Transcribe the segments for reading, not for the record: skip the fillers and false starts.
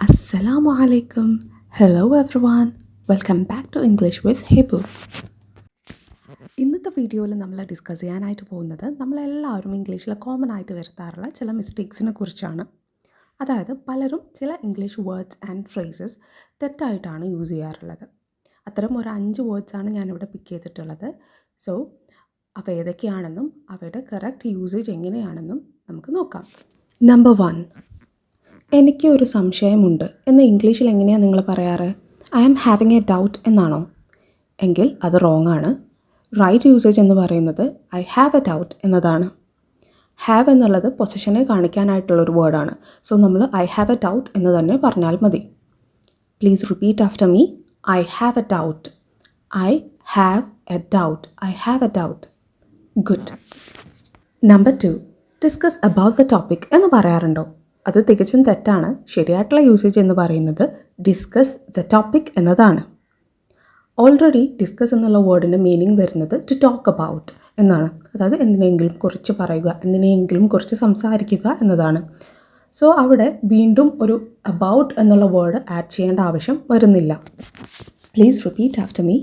Assalamu alaikum. Hello everyone. Welcome back to English with Hebu. ഇന്നത്തെ വീഡിയോയിൽ നമ്മൾ discuss ചെയ്യാനായിട്ട് പോകുന്നത് നമ്മളെല്ലാവരും ഇംഗ്ലീഷിൽ കോമൺ ആയിട്ട് വരുത്താറുള്ള ചില മിസ്റ്റേക്സിനെ കുറിച്ചാണ്. അതായത് പലരും ചില ഇംഗ്ലീഷ് വേർഡ്സ് ആൻഡ് ഫ്രേസസ് തെറ്റായിട്ടാണ് യൂസ് ചെയ്യാറുള്ളത്. അത്തരം ഒരു 5 വേർഡ്സാണ് ഞാനിവിടെ പിക്ക് ചെയ്തിട്ടുള്ളത്. സോ അവ ഏതൊക്കെയാണെന്നും അവയുടെ കറക്റ്റ് യൂസേജ് എങ്ങനെയാണെന്നും നമുക്ക് നോക്കാം. നമ്പർ 1, എനിക്ക് ഒരു സംശയമുണ്ട് എന്ന് ഇംഗ്ലീഷിൽ എങ്ങനെയാണ് നിങ്ങൾ പറയാറ്? I am having a doubt എന്നാണോ? എങ്കിൽ അത് റോങ് ആണ്. റൈറ്റ് യൂസേജ് എന്ന് പറയുന്നത് ഐ ഹാവ് എ ഡൗട്ട് എന്നതാണ്. ഹാവ് എന്നുള്ളത് പൊസിഷനെ കാണിക്കാനായിട്ടുള്ളൊരു വേർഡാണ്. സോ നമ്മൾ ഐ ഹാവ് എ ഡൗട്ട് എന്ന് തന്നെ പറഞ്ഞാൽ മതി. Please repeat after me. I have a doubt. I have a doubt. I have a doubt. Good. Number 2, discuss about the topic എന്ന് പറയാറുണ്ടോ? അത് തികച്ചും തെറ്റാണ്. ശരിയായിട്ടുള്ള യൂസേജ് എന്ന് പറയുന്നത് ഡിസ്കസ് ദ ടോപ്പിക് എന്നതാണ്. ഓൾറെഡി ഡിസ്കസ് എന്നുള്ള വേർഡിൻ്റെ മീനിങ് വരുന്നത് ടു ടോക്ക് അബൌട്ട് എന്നാണ്. അതായത് എന്തിനെങ്കിലും കുറിച്ച് പറയുക, എന്തിനെങ്കിലും കുറിച്ച് സംസാരിക്കുക എന്നതാണ്. സോ അവിടെ വീണ്ടും ഒരു അബൌട്ട് എന്നുള്ള വേർഡ് ആഡ് ചെയ്യേണ്ട ആവശ്യം വരുന്നില്ല. Please repeat after me.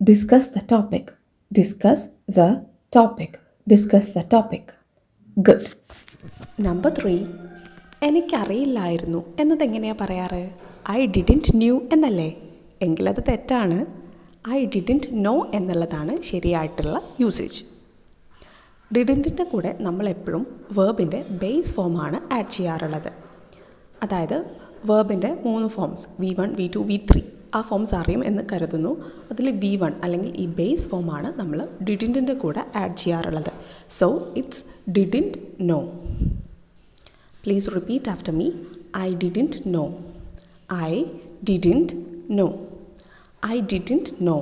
Discuss the topic. Discuss the topic. Discuss the topic. Good. Number 3, എനിക്കറിയില്ലായിരുന്നു എന്നതെങ്ങനെയാണ് പറയാറ്? ഐ ഡിഡിൻറ്റ് ന്യൂ എന്നല്ലേ? എങ്കിലത് തെറ്റാണ്. ഐ ഡിഡിൻറ്റ് നോ എന്നുള്ളതാണ് ശരിയായിട്ടുള്ള യൂസേജ്. ഡിഡിൻറ്റിൻ്റെ കൂടെ നമ്മളെപ്പോഴും വേർബിൻ്റെ ബേസ് ഫോമാണ് ആഡ് ചെയ്യാറുള്ളത്. അതായത് വേർബിൻ്റെ 3 ഫോംസ് V1, V2, V3 ആ ഫോംസ് അറിയും എന്ന് കരുതുന്നു. അതിൽ V1 അല്ലെങ്കിൽ ഈ ബേസ് ഫോമാണ് നമ്മൾ ഡിഡിൻറ്റിൻ്റെ കൂടെ ആഡ് ചെയ്യാറുള്ളത്. So it's didn't know. Please repeat after me. I didn't know. I didn't know. I didn't know.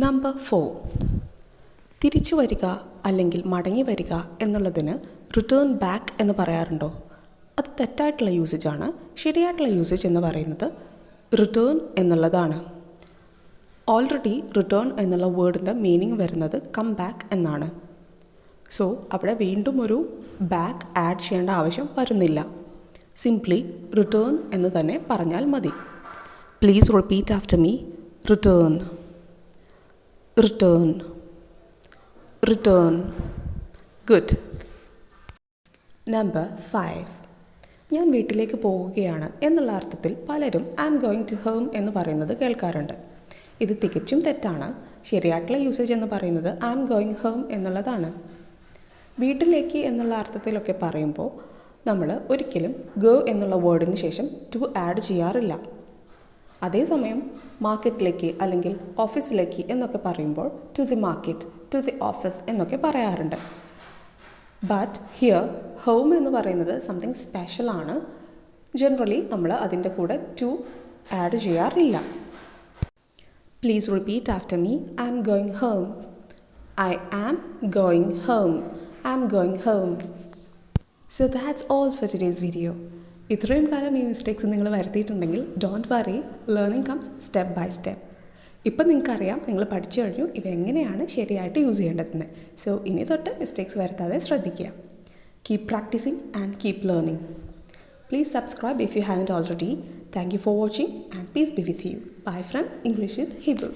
Number 4, തിരിച്ചു വരിക അല്ലെങ്കിൽ മടങ്ങി വരിക എന്നുള്ളതിന് റിട്ടേൺ ബാക്ക് എന്ന് പറയാറുണ്ടോ? അത് തെറ്റായിട്ടുള്ള യൂസേജാണ്. ശരിയായിട്ടുള്ള യൂസേജ് എന്ന് പറയുന്നത് റിട്ടേൺ എന്നുള്ളതാണ്. ഓൾറെഡി റിട്ടേൺ എന്നുള്ള വേർഡിൻ്റെ മീനിങ് വരുന്നത് കം ബാക്ക് എന്നാണ്. സോ അവിടെ വീണ്ടും ഒരു ബാക്ക് ആഡ് ചെയ്യേണ്ട ആവശ്യം വരുന്നില്ല. സിംപ്ലി റിട്ടേൺ എന്ന് തന്നെ പറഞ്ഞാൽ മതി. Please repeat after me. Return. Return. Return. Good. Number 5, ഞാൻ വീട്ടിലേക്ക് പോവുകയാണ് എന്നുള്ള അർത്ഥത്തിൽ പലരും I am going to home എന്ന് പറയുന്നത് കേൾക്കാറുണ്ട്. ഇത് തികച്ചും തെറ്റാണ്. ശരിയായിട്ടുള്ള യൂസേജ് എന്ന് പറയുന്നത് ഐ ആം ഗോയിങ് ഹോം എന്നുള്ളതാണ്. വീട്ടിലേക്ക് എന്നുള്ള അർത്ഥത്തിലൊക്കെ പറയുമ്പോൾ നമ്മൾ ഒരിക്കലും ഗോ എന്നുള്ള വേർഡിന് ശേഷം ടു ആഡ് ചെയ്യാറില്ല. അതേസമയം മാർക്കറ്റിലേക്ക് അല്ലെങ്കിൽ ഓഫീസിലേക്ക് എന്നൊക്കെ പറയുമ്പോൾ to the market, to the office എന്നൊക്കെ പറയാറുണ്ട്. ബട്ട് ഹിയർ ഹോം എന്ന് പറയുന്നത് സംതിങ് സ്പെഷ്യലാണ്. ജനറലി നമ്മൾ അതിൻ്റെ കൂടെ ടു ആഡ് ചെയ്യാറില്ല. Please repeat after me. I am going home. I am going home. I'm going home. So that's all for today's video. ഇത്രയും കാലം ഈ മിസ്റ്റേക്സ് നിങ്ങൾ വരുത്തിയിട്ടുണ്ടെങ്കിൽ don't worry, learning comes step by step. ഇപ്പം നിങ്ങൾക്കറിയാം, നിങ്ങൾ പഠിച്ചു കഴിഞ്ഞു ഇവ എങ്ങനെയാണ് ശരിയായിട്ട് യൂസ് ചെയ്യേണ്ടതെന്ന്. സോ ഇനി തൊട്ട് മിസ്റ്റേക്സ് വരുത്താതെ ശ്രദ്ധിക്കുക. Keep practising and keep learning. Please subscribe if you haven't already. Thank you for watching and peace be with you. Bye from English with Hebu.